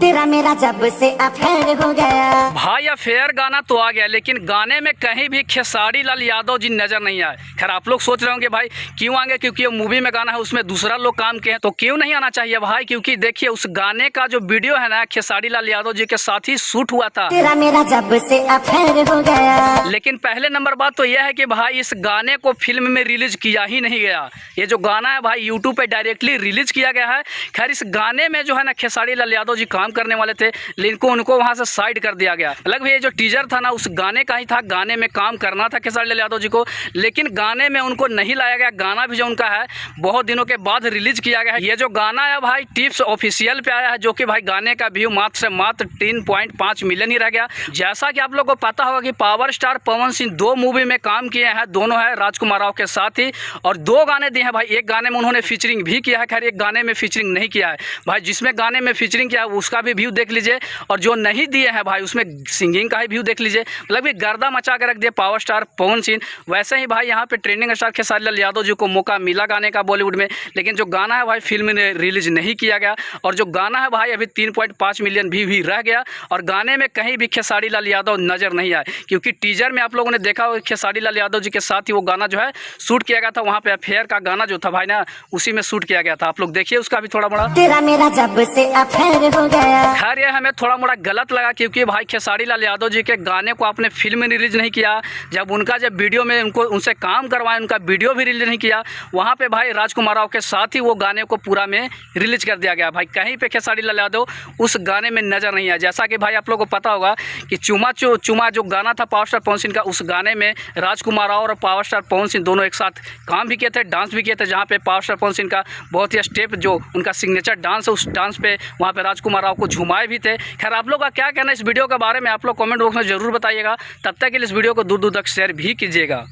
तेरा मेरा जब से अफेयर हो गया। भाई अफेयर गाना तो आ गया, लेकिन गाने में कहीं भी खेसारी लाल यादव जी नजर नहीं आए। खैर आप लोग सोच रहे होंगे भाई क्यों आएंगे, क्योंकि वो मूवी में गाना है, उसमें दूसरा लोग काम किए हैं, तो क्यों नहीं आना चाहिए भाई। क्योंकि देखिए उस गाने का जो वीडियो है ना, खेसारी लाल यादव जी के साथ ही शूट हुआ था। तेरा मेरा जब से अफेयर हो गया। लेकिन पहले नंबर बात तो यह है कि भाई इस गाने को फिल्म में रिलीज किया ही नहीं गया। ये जो गाना है भाई यूट्यूब पे डायरेक्टली रिलीज किया गया है। खैर इस गाने में जो है ना खेसारी लाल यादव जी काम करने वाले थे, लेकिन उनको वहां से साइड कर दिया गया। लगभग ये जो टीजर था ना उस गाने का ही था, गाने में काम करना था खेसारी लाल यादव जी को, लेकिन गाने में उनको नहीं लाया गया। गाना भी जो उनका है बहुत दिनों के बाद रिलीज किया गया है। ये जो गाना है भाई टिप्स ऑफिशियल पे आया है, जो कि भाई गाने का व्यू मात्र से मात्र 3.5 मिलियन ही रह गया। जैसा कि आप लोग को पता होगा कि power star Pawan Singh 2 movie में काम किए हैं, दोनों है राजकुमार राव के साथ ही, और 2 गाने दिए हैं भाई। एक गाने में उन्होंने फीचरिंग भी किया है, खैर एक गाने में फीचरिंग नहीं किया है भाई। जिसमें गाने में फीचरिंग किया है उसका भी व्यू देख लीजिए, और जो नहीं दिए हैं भाई उसमें सिंगिंग का ही व्यू देख लीजिए। मतलब भी गर्दा मचा के रख दिया पावर स्टार पवन सिंह। वैसे ही भाई यहाँ पे ट्रेंडिंग स्टार खेसारी लाल यादव जी को मौका मिला गाने का बॉलीवुड में, लेकिन जो गाना है भाई फिल्म में रिलीज नहीं किया गया, और जो गाना है भाई अभी 3.5 मिलियन भी रह गया, और गाने में कहीं भी खेसारी लाल यादव नजर नहीं आए। क्योंकि टीजर में आप लोगों ने देखा हो खेसारी लाल यादव जी के साथ ही वो गाना जो है शूट किया गया था, वहाँ पे अफेयर का गाना जो था भाई ना उसी में शूट किया गया था। आप लोग देखिए उसका भी थोड़ा बड़ा। तेरा मेरा जब से अफेयर हो गया। खैर ये हमें थोड़ा मोड़ा गलत लगा, क्योंकि भाई खेसारी लाल यादव जी के गाने को आपने फिल्म में रिलीज नहीं किया। जब वीडियो में उनसे काम करवाए, उनका वीडियो भी रिलीज नहीं किया, वहाँ पे भाई राजकुमार राव के साथ ही वो गाने को पूरा में रिलीज कर दिया गया। भाई कहीं पे खेसारी लाल यादव उस गाने में नजर नहीं आया। जैसा कि भाई आप लोगों को पता होगा कि चुमा जो गाना था पावर स्टार पवन सिंह का, उस गाने में राजकुमार राव और पावर स्टार पवन सिंह दोनों एक साथ काम भी किए थे, डांस भी किए थे, जहाँ पे पावर स्टार पवन सिंह का बहुत ही स्टेप जो उनका सिग्नेचर डांस है, उस डांस पे वहाँ पे राजकुमार राव को झुमाए भी थे। खैर आप लोग का क्या कहना है इस वीडियो के बारे में, आप लोग कमेंट बॉक्स में जरूर बताइएगा। तब तक के लिए इस वीडियो को दूर दूर तक शेयर भी कीजिएगा।